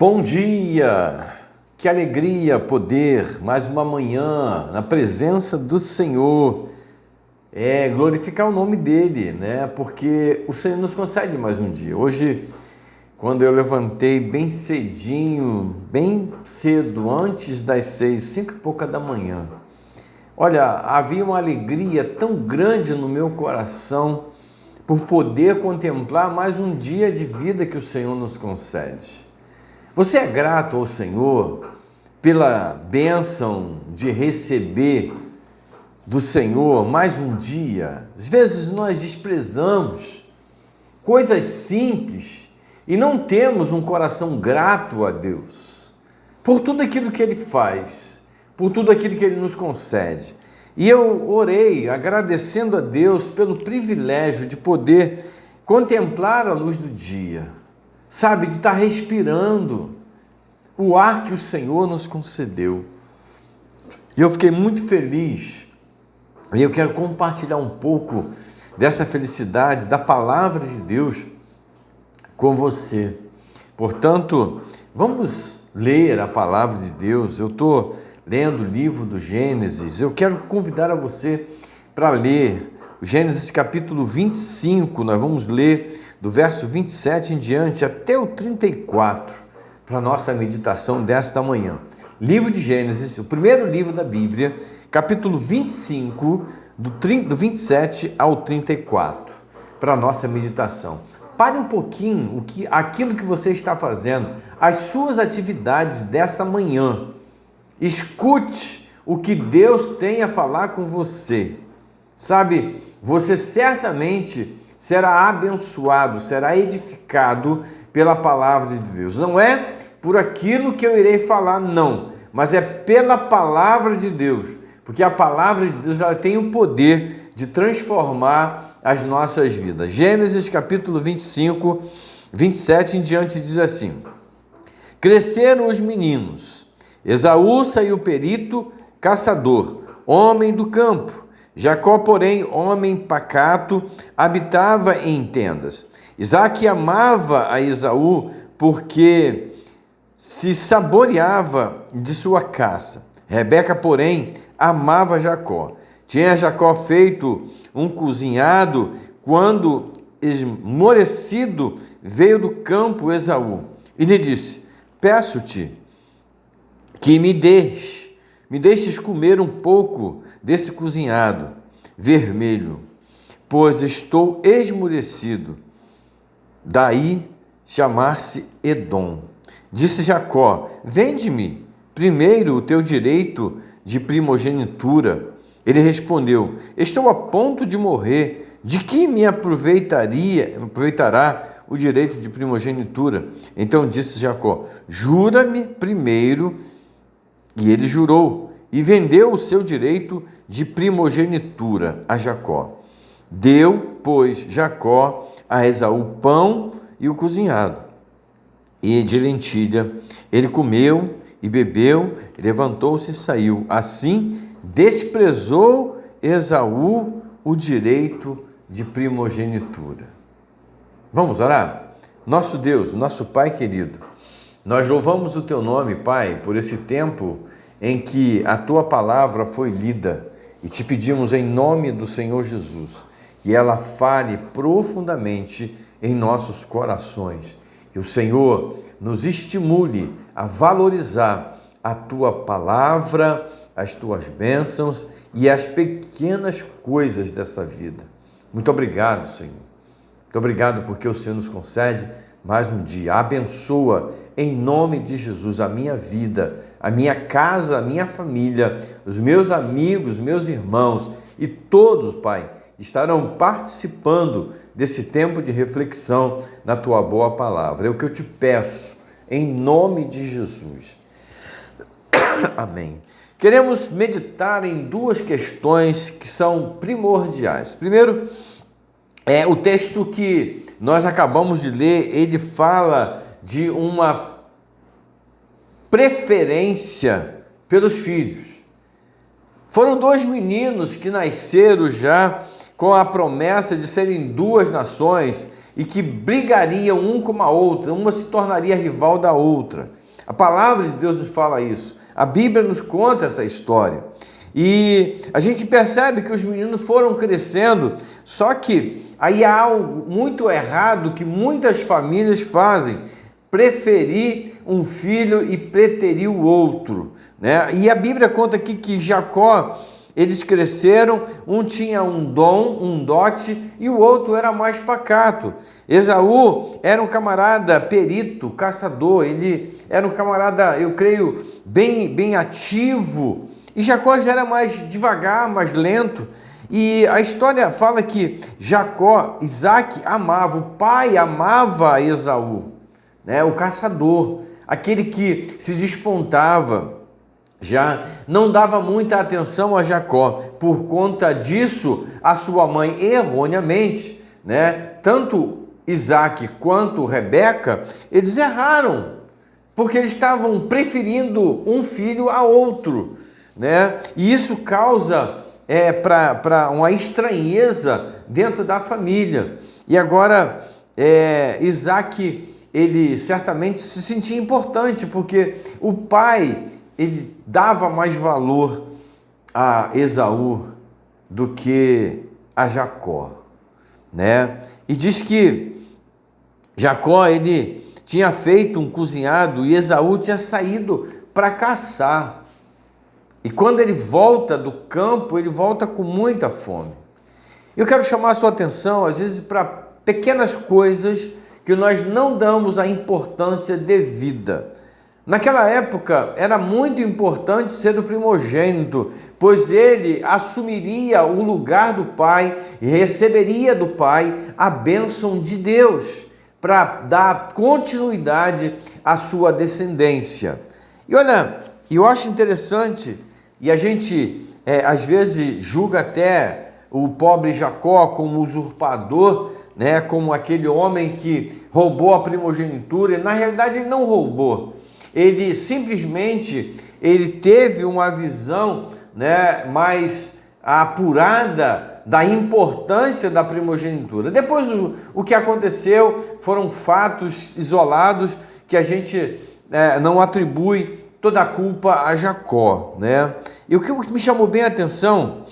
Bom dia, que alegria poder mais uma manhã na presença do Senhor, glorificar o nome dEle, né? Porque o Senhor nos concede mais um dia. Hoje, quando eu levantei bem cedinho, bem cedo, antes das 6, 5 e pouca da manhã, olha, havia uma alegria tão grande no meu coração por poder contemplar mais um dia de vida que o Senhor nos concede. Você é grato ao Senhor pela bênção de receber do Senhor mais um dia? Às vezes nós desprezamos coisas simples e não temos um coração grato a Deus por tudo aquilo que Ele faz, por tudo aquilo que Ele nos concede. E eu orei agradecendo a Deus pelo privilégio de poder contemplar a luz do dia, sabe, de estar respirando o ar que o Senhor nos concedeu. E eu fiquei muito feliz, e eu quero compartilhar um pouco dessa felicidade, da palavra de Deus com você. Portanto, vamos ler a palavra de Deus. Eu estou lendo o livro do Gênesis. Eu quero convidar a você para ler o Gênesis capítulo 25. Nós vamos ler do verso 27 em diante até o 34 para a nossa meditação desta manhã. Livro de Gênesis, o primeiro livro da Bíblia, capítulo 25, do 27 ao 34, para a nossa meditação. Pare um pouquinho aquilo que você está fazendo, as suas atividades dessa manhã. Escute o que Deus tem a falar com você. Sabe, você certamente será abençoado, será edificado pela palavra de Deus. Não é por aquilo que eu irei falar, não, mas é pela palavra de Deus, porque a palavra de Deus ela tem o poder de transformar as nossas vidas. Gênesis capítulo 25, 27 em diante diz assim: Cresceram os meninos, Esaú saiu perito, caçador, homem do campo. Jacó, porém, homem pacato, habitava em tendas. Isaque amava a Esaú porque se saboreava de sua caça. Rebeca, porém, amava Jacó. Tinha Jacó feito um cozinhado quando, esmorecido, veio do campo Esaú e lhe disse: Peço-te que me deixes comer um pouco desse cozinhado vermelho, pois estou esmorecido. Daí chamar-se Edom. Disse Jacó: Vende-me primeiro o teu direito de primogenitura. Ele respondeu: Estou a ponto de morrer. De que me aproveitará o direito de primogenitura? Então disse Jacó: Jura-me primeiro. E ele jurou e vendeu o seu direito de primogenitura a Jacó. Deu, pois, Jacó a Esaú pão e o cozinhado, e de lentilha. Ele comeu e bebeu, levantou-se e saiu. Assim, desprezou Esaú o direito de primogenitura. Vamos orar? Nosso Deus, nosso Pai querido, nós louvamos o Teu nome, Pai, por esse tempo em que a Tua palavra foi lida e te pedimos em nome do Senhor Jesus que ela fale profundamente em nossos corações. Que o Senhor nos estimule a valorizar a Tua palavra, as Tuas bênçãos e as pequenas coisas dessa vida. Muito obrigado, Senhor. Muito obrigado porque o Senhor nos concede mais um dia. Abençoa em nome de Jesus a minha vida, a minha casa, a minha família, os meus amigos, meus irmãos e todos, Pai, estarão participando desse tempo de reflexão na Tua boa palavra. É o que eu te peço, em nome de Jesus. Amém. Queremos meditar em duas questões que são primordiais. Primeiro, o texto que nós acabamos de ler, ele fala de uma preferência pelos filhos. Foram dois meninos que nasceram já com a promessa de serem duas nações e que brigariam um com a outra, uma se tornaria rival da outra. A palavra de Deus nos fala isso, a Bíblia nos conta essa história. E a gente percebe que os meninos foram crescendo, só que aí há algo muito errado que muitas famílias fazem: preferir um filho e preterir o outro, né? E a Bíblia conta aqui que Jacó, eles cresceram, um tinha um dom, um dote, e o outro era mais pacato. Esaú era um camarada perito, caçador, ele era um camarada, eu creio, bem ativo, e Jacó já era mais devagar, mais lento. E a história fala que Isaac amava, o pai amava Esaú, né? O caçador, aquele que se despontava, já não dava muita atenção a Jacó. Por conta disso, a sua mãe, erroneamente, né, tanto Isaac quanto Rebeca, eles erraram, porque eles estavam preferindo um filho a outro, né? E isso causa para uma estranheza dentro da família. E agora Isaac, ele certamente se sentia importante, porque o pai, ele dava mais valor a Esaú do que a Jacó, né? E diz que Jacó, ele tinha feito um cozinhado e Esaú tinha saído para caçar. E quando ele volta do campo, ele volta com muita fome. Eu quero chamar a sua atenção, às vezes, para pequenas coisas que nós não damos a importância devida. Naquela época, era muito importante ser o primogênito, pois ele assumiria o lugar do pai e receberia do pai a bênção de Deus para dar continuidade à sua descendência. E olha, eu acho interessante, e a gente às vezes julga até o pobre Jacó como usurpador, né, como aquele homem que roubou a primogenitura. E na realidade ele não roubou, ele simplesmente teve uma visão, né, mais apurada da importância da primogenitura. Depois o que aconteceu foram fatos isolados que a gente não atribui toda a culpa a Jacó, né? E o que me chamou bem a atenção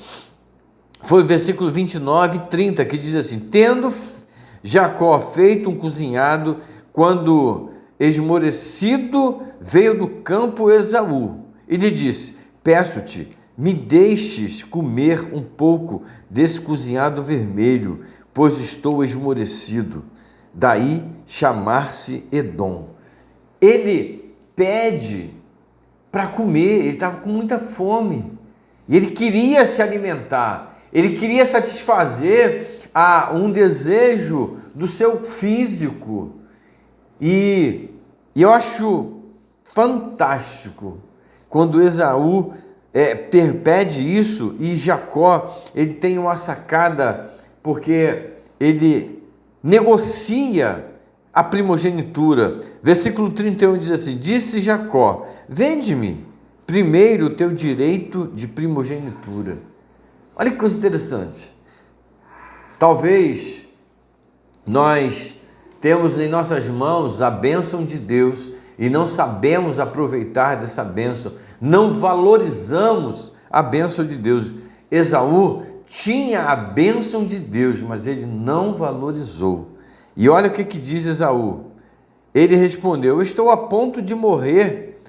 foi o versículo 29 e 30, que diz assim: tendo Jacó feito um cozinhado, quando esmorecido veio do campo Esaú, e lhe disse: peço-te, me deixes comer um pouco desse cozinhado vermelho, pois estou esmorecido. Daí chamar-se Edom. Ele pede para comer, ele estava com muita fome, e ele queria se alimentar, ele queria satisfazer um desejo do seu físico. E eu acho fantástico quando Esaú pede isso, e Jacó, ele tem uma sacada, porque ele negocia a primogenitura. Versículo 31 diz assim: disse Jacó: vende-me primeiro o teu direito de primogenitura. Olha que coisa interessante. Talvez nós temos em nossas mãos a bênção de Deus e não sabemos aproveitar dessa bênção, não valorizamos a bênção de Deus. Esaú tinha a bênção de Deus, mas ele não valorizou. E olha o que diz Esaú. Ele respondeu: eu estou a ponto de morrer,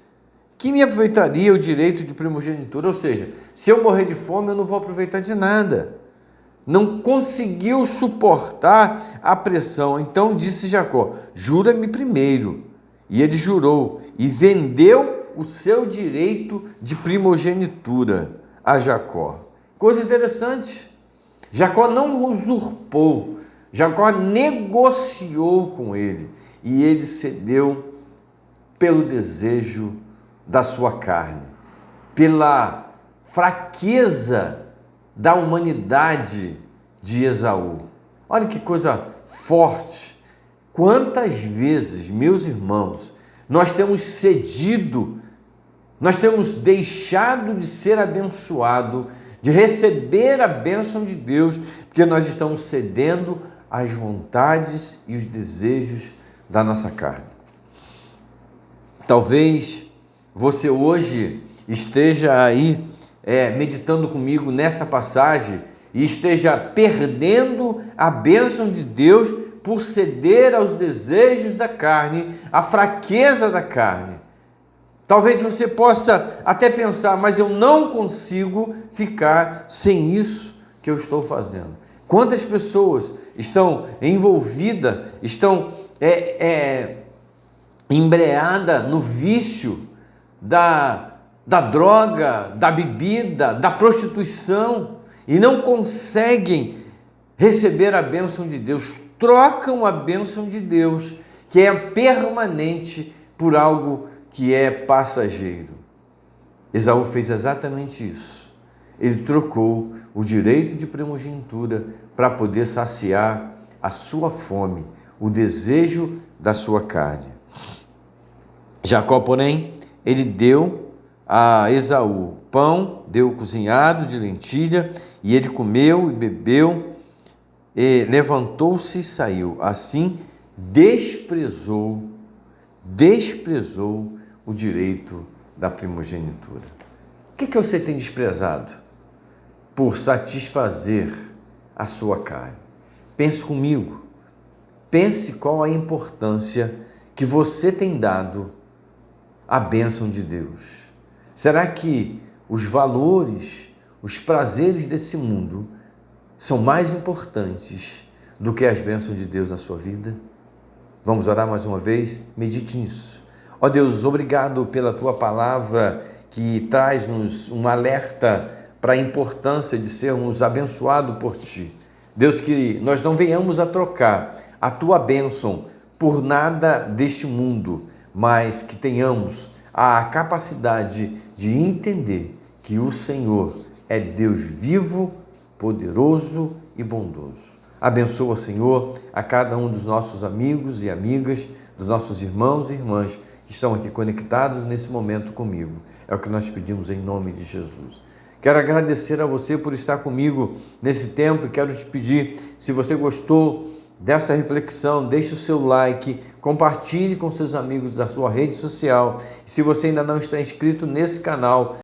que me aproveitaria o direito de primogenitura? Ou seja, se eu morrer de fome, eu não vou aproveitar de nada. Não conseguiu suportar a pressão. Então disse Jacó: jura-me primeiro. E ele jurou e vendeu o seu direito de primogenitura a Jacó. Coisa interessante. Jacó não usurpou, Jacó negociou com ele, e ele cedeu pelo desejo da sua carne, pela fraqueza da humanidade de Esaú. Olha que coisa forte. Quantas vezes, meus irmãos, nós temos cedido, nós temos deixado de ser abençoado, de receber a bênção de Deus, porque nós estamos cedendo as vontades e os desejos da nossa carne. Talvez você hoje esteja aí meditando comigo nessa passagem e esteja perdendo a bênção de Deus por ceder aos desejos da carne, à fraqueza da carne. Talvez você possa até pensar, mas eu não consigo ficar sem isso que eu estou fazendo. Quantas pessoas estão envolvidas, estão embreadas no vício da droga, da bebida, da prostituição e não conseguem receber a bênção de Deus, trocam a bênção de Deus, que é permanente, por algo que é passageiro. Esaú fez exatamente isso. Ele trocou o direito de primogenitura para poder saciar a sua fome, o desejo da sua carne. Jacó, porém, ele deu a Esaú pão, deu cozinhado de lentilha, e ele comeu e bebeu, e levantou-se e saiu. Assim, desprezou o direito da primogenitura. O que você tem desprezado por satisfazer a sua carne? Pense comigo. Pense qual a importância que você tem dado à bênção de Deus. Será que os valores, os prazeres desse mundo são mais importantes do que as bênçãos de Deus na sua vida? Vamos orar mais uma vez? Medite nisso. Ó Deus, obrigado pela Tua palavra que traz-nos um alerta para a importância de sermos abençoados por Ti. Deus, que nós não venhamos a trocar a Tua bênção por nada deste mundo, mas que tenhamos a capacidade de entender que o Senhor é Deus vivo, poderoso e bondoso. Abençoa, Senhor, a cada um dos nossos amigos e amigas, dos nossos irmãos e irmãs que estão aqui conectados nesse momento comigo. É o que nós pedimos em nome de Jesus. Quero agradecer a você por estar comigo nesse tempo e quero te pedir, se você gostou dessa reflexão, deixe o seu like, compartilhe com seus amigos da sua rede social. E se você ainda não está inscrito nesse canal,